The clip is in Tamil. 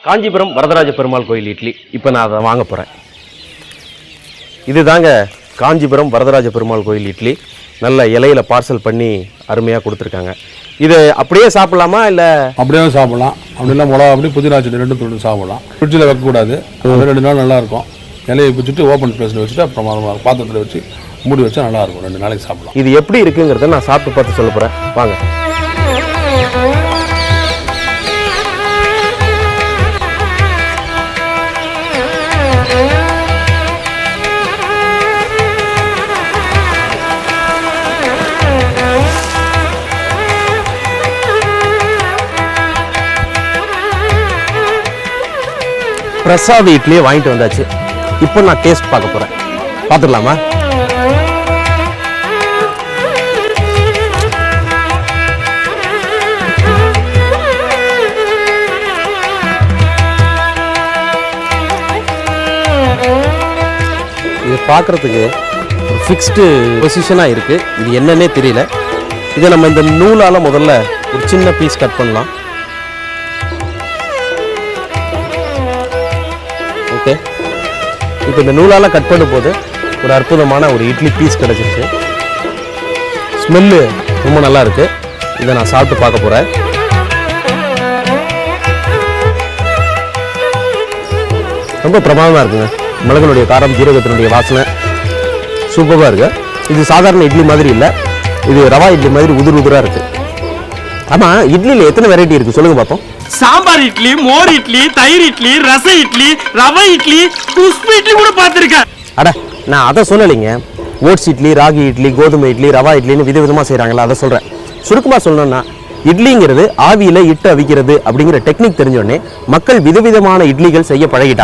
காஞ்சிபுரம் வரதராஜ பெருமாள் கோயில் இட்லி. இப்போ நான் அதை வாங்க போகிறேன். இதுதாங்க காஞ்சிபுரம் வரதராஜ பெருமாள் கோயில் இட்லி. நல்ல இலையில பார்சல் பண்ணி அருமையாக கொடுத்துருக்காங்க. இது அப்படியே சாப்பிட்லாமா இல்லை? அப்படியே சாப்பிட்லாம். அப்படி இல்லை மிளகா அப்படி புதினா சட்னி ரெண்டும் தொட்டு சாப்பிட்லாம். ஃப்ரிட்ஜில் வைக்கக்கூடாது. அது 2 நாள் நல்லாயிருக்கும். இலையை பிடிச்சிட்டு ஓப்பன் பிளேஸில் வச்சுட்டு அப்புறமா பாத்திரத்தில் வச்சு மூடி வச்சா நல்லாயிருக்கும். 2 நாளைக்கு சாப்பிடலாம். இது எப்படி இருக்குங்கிறத நான் சாப்பிட்டு பார்த்து சொல்ல போகிறேன். வாங்க. பிரசாத் இட்லியே வாங்கிட்டு வந்தாச்சு. இப்போ நான் டேஸ்ட் பார்க்க போகிறேன். பார்த்துக்கலாமா? இது பார்க்குறதுக்கு ஒரு ஃபிக்ஸ்டு பொசிஷனாக இருக்குது. இது என்னன்னே தெரியல. இதை நம்ம இந்த நூலால் முதல்ல ஒரு சின்ன பீஸ் கட் பண்ணலாம். ஓகே, இப்போ இந்த நூலால் கட் பண்ணும் போது ஒரு அற்புதமான ஒரு இட்லி பீஸ் கிடச்சிருக்கு. ஸ்மெல்லு ரொம்ப நல்லா இருக்குது. இதை நான் சாப்பிட்டு பார்க்க போகிறேன். ரொம்ப பிரமாதமாக இருக்குங்க. மிளகுனுடைய காரம், ஜீரகத்தினுடைய வாசனை சூப்பராக இருக்குது. இது சாதாரண இட்லி மாதிரி இல்லை, இது ரவா இட்லி மாதிரி உதிர் உதிராக இருக்குது. ஆமாம், இட்லியில் எத்தனை வெரைட்டி இருக்குது சொல்லுங்கள் பார்ப்போம். சாம்பார் இட்லி, மோர் இட்லி, தயிர் இட்லி, ரச இட்லி, ரவை இட்லி, குஸ்பு இட்லி கூட பார்த்துருக்கேன். அட, நான் அதை சொல்லலைங்க. ஓட்ஸ் இட்லி, ராகி இட்லி, கோதுமை இட்லி, ரவா இட்லின்னு விதவிதமாக செய்கிறாங்களா, அதை சொல்கிறேன். சுருக்கமாக சொல்லணும்னா இட்லிங்கிறது ஆவியில் இட்டு அவிக்கிறது அப்படிங்கிற டெக்னிக் தெரிஞ்சோடனே மக்கள் விதவிதமான இட்லிகள் செய்ய பழகிட்டாங்க.